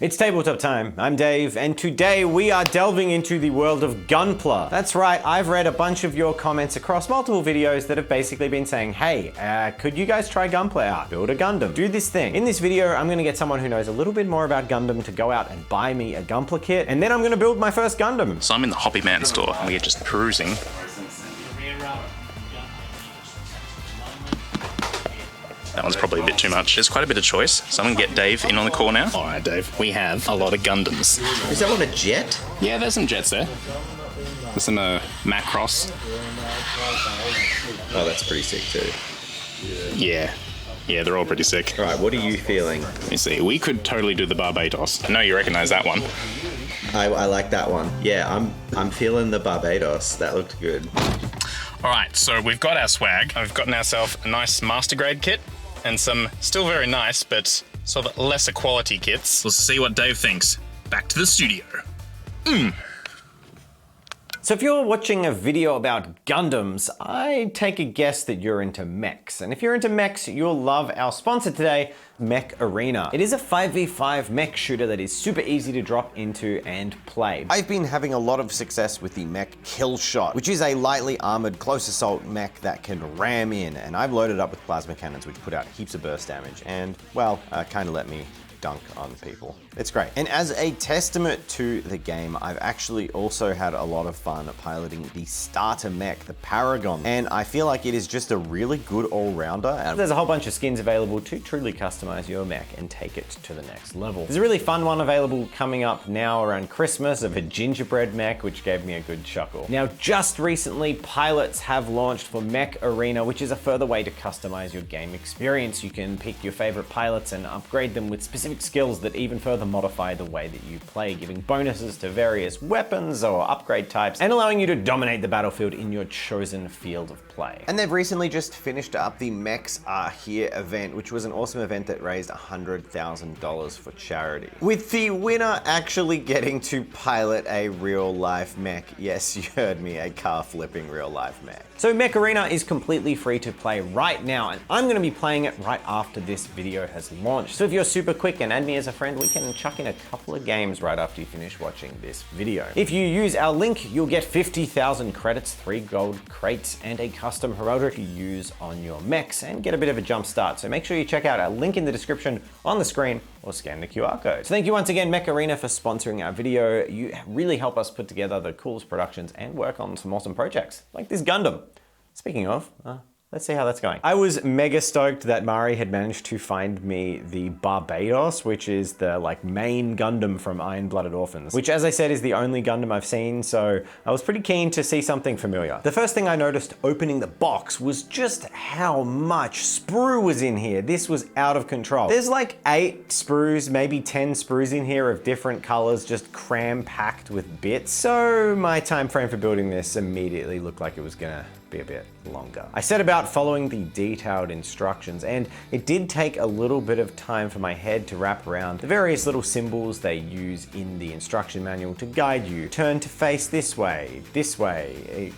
It's tabletop time. I'm Dave, and today we are delving into the world of GUNPLA. That's right, I've read a bunch of your comments across multiple videos that have basically been saying, hey, could you guys try GUNPLA out? Build a Gundam, do this thing. In this video, I'm gonna get someone who knows a little bit more about Gundam to go out and buy me a GUNPLA kit, and then I'm gonna build my first Gundam. So I'm in the Hobby Man store, and we're just perusing. That one's probably a bit too much. There's quite a bit of choice, so I'm gonna get Dave in on the call now. All right, Dave, we have a lot of Gundams. Is that one a jet? Yeah, there's some jets there. There's some Macross. Oh, that's pretty sick too. Yeah, they're all pretty sick. All right, what are you feeling? Let me see, we could totally do the Barbados. I know you recognize that one. I like that one. Yeah, I'm feeling the Barbados. That looked good. All right, so we've got our swag. We've gotten ourselves a nice master grade kit and some still very nice, but sort of lesser quality kits. We'll see what Dave thinks. Back to the studio. So if you're watching a video about Gundams, I take a guess that you're into mechs. And if you're into mechs, you'll love our sponsor today, Mech Arena. It is a 5v5 mech shooter that is super easy to drop into and play. I've been having a lot of success with the Mech Killshot, which is a lightly armored close assault mech that can ram in, and I've loaded up with plasma cannons which put out heaps of burst damage and, well, kind of let me dunk on people. It's great. And as a testament to the game, I've actually also had a lot of fun piloting the starter mech, the Paragon, and I feel like it is just a really good all-rounder. And there's a whole bunch of skins available to truly customize your mech and take it to the next level. There's a really fun one available coming up now around Christmas of a gingerbread mech, which gave me a good chuckle. Now, just recently, pilots have launched for Mech Arena, which is a further way to customize your game experience. You can pick your favorite pilots and upgrade them with specific skills that even further modify the way that you play, giving bonuses to various weapons or upgrade types and allowing you to dominate the battlefield in your chosen field of play. And they've recently just finished up the Mechs Are Here event, which was an awesome event that raised $100,000 for charity, with the winner actually getting to pilot a real life mech. Yes, you heard me, a car flipping real life mech. So Mech Arena is completely free to play right now, and I'm gonna be playing it right after this video has launched. So if you're super quick and add me as a friend, we can chuck in a couple of games right after you finish watching this video. If you use our link, you'll get 50,000 credits, 3 gold crates, and a custom heroic to use on your mechs and get a bit of a jump start. So make sure you check out our link in the description on the screen or scan the QR code. So thank you once again, Mech Arena, for sponsoring our video. You really help us put together the coolest productions and work on some awesome projects like this Gundam. Speaking of, let's see how that's going. I was mega stoked that Mari had managed to find me the Barbados, which is the main Gundam from Iron-Blooded Orphans, which, as I said, is the only Gundam I've seen, so I was pretty keen to see something familiar. The first thing I noticed opening the box was just how much sprue was in here. This was out of control. There's like 8 sprues, maybe 10 sprues in here of different colors, just cram-packed with bits. So my time frame for building this immediately looked like it was gonna be a bit longer. I set about following the detailed instructions, and it did take a little bit of time for my head to wrap around the various little symbols they use in the instruction manual to guide you. Turn to face this way,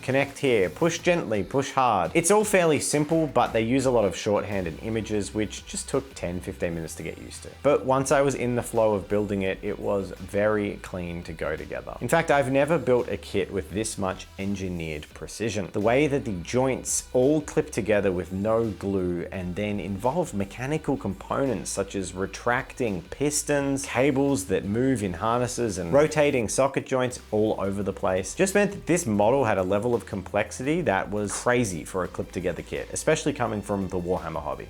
connect here, push gently, push hard. It's all fairly simple, but they use a lot of shorthand and images, which just took 10-15 minutes to get used to. But once I was in the flow of building it, it was very clean to go together. In fact, I've never built a kit with this much engineered precision. The way that the joints all clip together with no glue and then involve mechanical components such as retracting pistons, cables that move in harnesses, and rotating socket joints all over the place just meant that this model had a level of complexity that was crazy for a clip together kit, especially coming from the Warhammer hobby.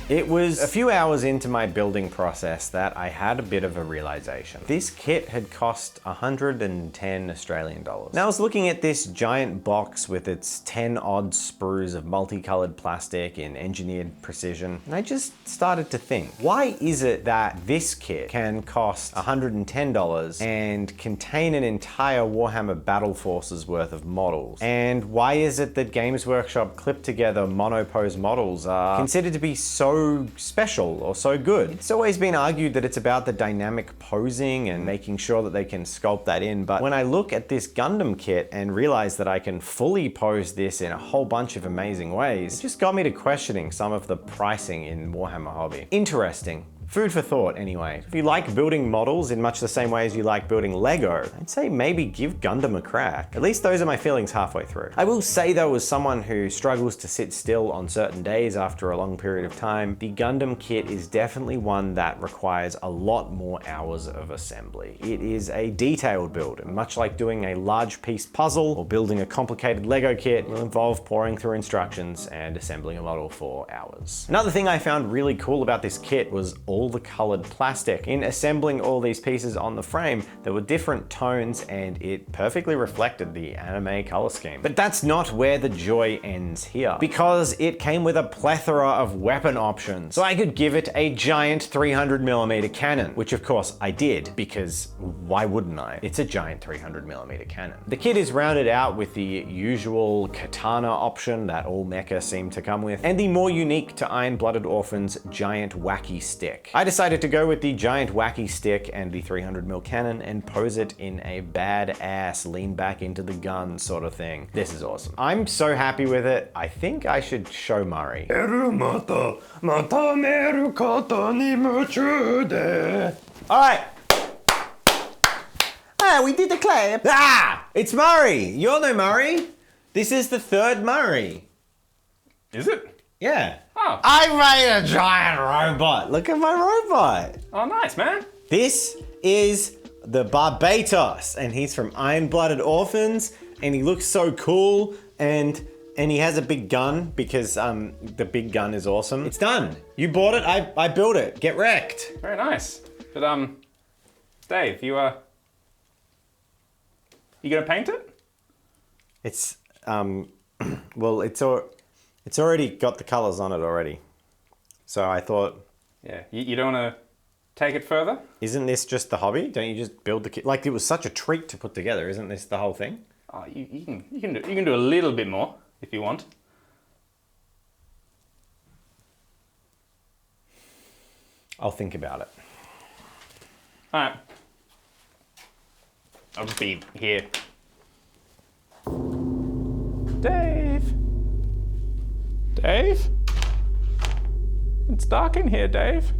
It was a few hours into my building process that I had a bit of a realization. This kit had cost 110 Australian dollars. Now I was looking at this giant box with its 10 odd sprues of multicolored plastic in engineered precision, and I just started to think, why is it that this kit can cost $110 and contain an entire Warhammer Battle Forces worth of models? And why is it that Games Workshop clip together monopose models are considered to be so so special or so good. It's always been argued that it's about the dynamic posing and making sure that they can sculpt that in, but when I look at this Gundam kit and realize that I can fully pose this in a whole bunch of amazing ways, it just got me to questioning some of the pricing in Warhammer Hobby. Interesting. Food for thought, anyway. If you like building models in much the same way as you like building Lego, I'd say maybe give Gundam a crack. At least those are my feelings halfway through. I will say though, as someone who struggles to sit still on certain days after a long period of time, the Gundam kit is definitely one that requires a lot more hours of assembly. It is a detailed build, and much like doing a large piece puzzle or building a complicated Lego kit, will involve poring through instructions and assembling a model for hours. Another thing I found really cool about this kit was all the colored plastic. In assembling all these pieces on the frame, there were different tones and it perfectly reflected the anime color scheme. But that's not where the joy ends here, because it came with a plethora of weapon options. So I could give it a giant 300mm cannon, which of course I did, because why wouldn't I? It's a giant 300mm cannon. The kit is rounded out with the usual katana option that all mecha seem to come with, and the more unique to Iron-Blooded Orphans giant wacky stick. I decided to go with the giant wacky stick and the 300mm cannon and pose it in a badass lean back into the gun sort of thing. This is awesome. I'm so happy with it. I think I should show Murray. Alright. Ah, we did the clap. Ah, it's Murray. You all know Murray. This is the third Murray. Is it? Yeah. Oh. I made a giant robot. Look at my robot. Oh, nice, man. This is the Barbatos, and he's from Iron-Blooded Orphans, and he looks so cool, and he has a big gun because the big gun is awesome. It's done. You bought it. I built it. Get wrecked. Very nice. But Dave, you gonna paint it? It's well, it's already got the colors on it already. So I thought, Yeah. You don't want to take it further? isn't this just the hobby? Don't you just build the kit? Like, it was such a treat to put together. Isn't this the whole thing? Oh, you can do a little bit more if you want. I'll think about it. All right. I'll just be here. Dave? Dave? It's dark in here, Dave.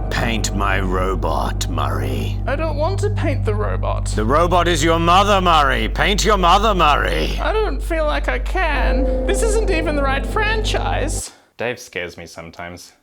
Paint my robot, Murray. I don't want to paint the robot. The robot is your mother, Murray. Paint your mother, Murray. I don't feel like I can. This isn't even the right franchise. Dave scares me sometimes.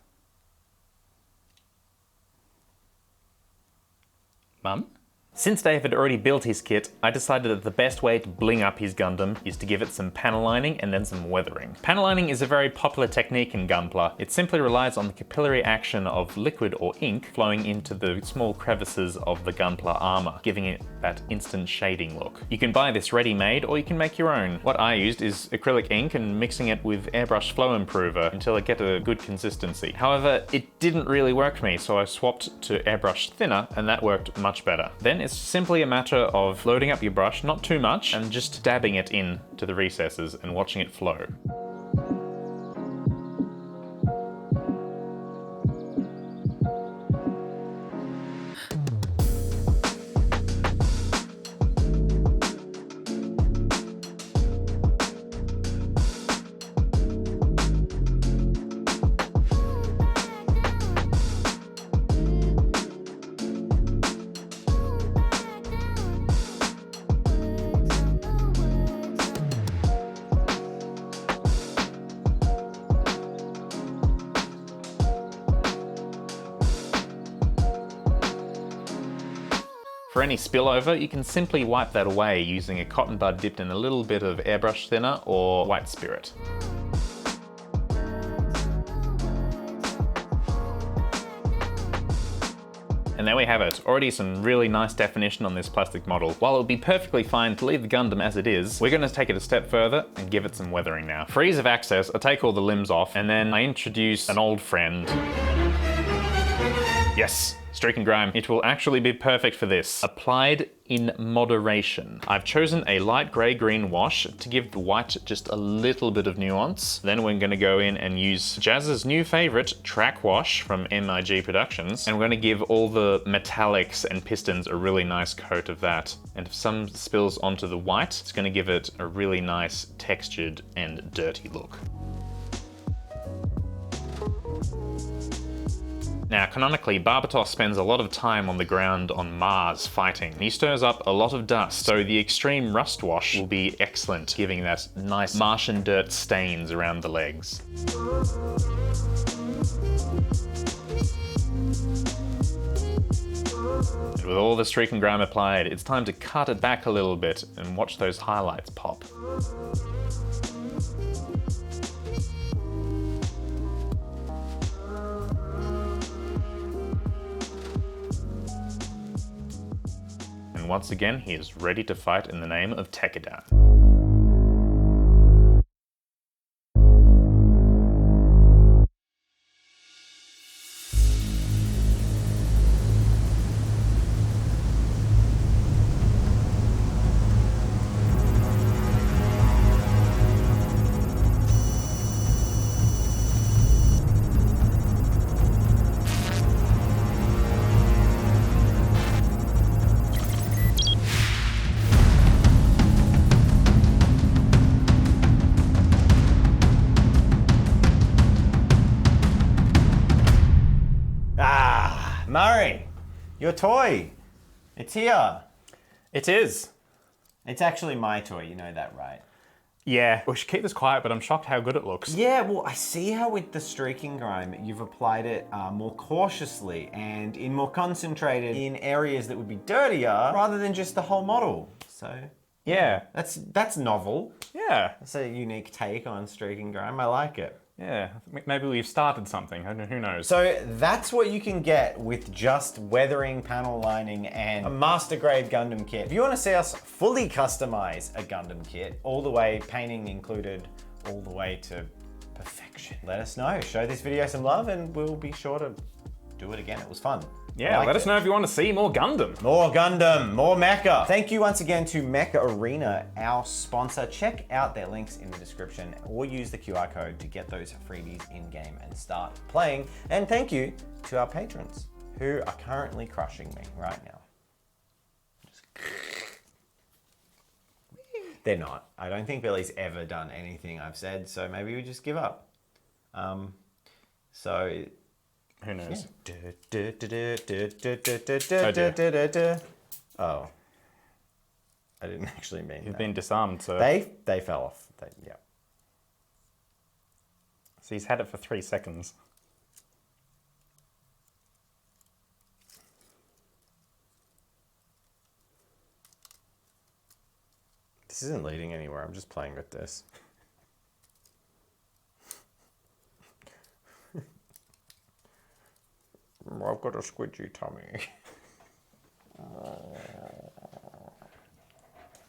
Mum? Since Dave had already built his kit, I decided that the best way to bling up his Gundam is to give it some panel lining and then some weathering. Panel lining is a very popular technique in GUNPLA. It simply relies on the capillary action of liquid or ink flowing into the small crevices of the GUNPLA armor, giving it that instant shading look. You can buy this ready-made or you can make your own. What I used is acrylic ink and mixing it with airbrush flow improver until I get a good consistency. However, it didn't really work for me, so I swapped to airbrush thinner and that worked much better. Then it's simply a matter of loading up your brush, not too much, and just dabbing it in to the recesses and watching it flow. For any spillover, you can simply wipe that away using a cotton bud dipped in a little bit of airbrush thinner or white spirit. And there we have it. Already some really nice definition on this plastic model. While it would be perfectly fine to leave the Gundam as it is, we're going to take it a step further and give it some weathering now. For ease of access, I take all the limbs off and then I introduce an old friend. Yes, Streak and grime. It will actually be perfect for this. Applied in moderation. I've chosen a light grey-green wash to give the white just a little bit of nuance. Then we're going to go in and use Jazz's new favorite, Track Wash from MIG Productions. And we're going to give all the metallics and pistons a really nice coat of that. And if some spills onto the white, it's going to give it a really nice textured and dirty look. Now, canonically, Barbatos spends a lot of time on the ground on Mars fighting. He stirs up a lot of dust, so the extreme rust wash will be excellent, giving that nice Martian dirt stains around the legs. And with all the streak and grime applied, it's time to cut it back a little bit and watch those highlights pop. And once again, he is ready to fight in the name of Tekida. Murray, your toy. It's here. It is. It's actually my toy, you know that, right? Yeah, we should keep this quiet, but I'm shocked how good it looks. Yeah, well, I see how with the streaking grime, you've applied it more cautiously and more concentrated in areas that would be dirtier rather than just the whole model. So Yeah. that's novel. Yeah. That's a unique take on streaking grime. I like it. Yeah. Maybe we've started something. Who knows? So that's what you can get with just weathering, panel lining, and a master grade Gundam kit. If you want to see us fully customize a Gundam kit, all the way painting included, all the way to perfection, let us know. Show this video some love and we'll be sure to do it again. It was fun. Yeah, let us know if you want to see more Gundam. More Gundam, more Mecha. Thank you once again to Mech Arena, our sponsor. Check out their links in the description or use the QR code to get those freebies in-game and start playing. And thank you to our patrons who are currently crushing me right now. They're not. I don't think Billy's ever done anything I've said, so maybe we just give up. Who knows? Oh. I didn't actually mean You've that. been disarmed, so... They fell off. Yeah. So he's had it for 3 seconds. This isn't leading anywhere. I'm just playing with this. I've got a squidgy tummy.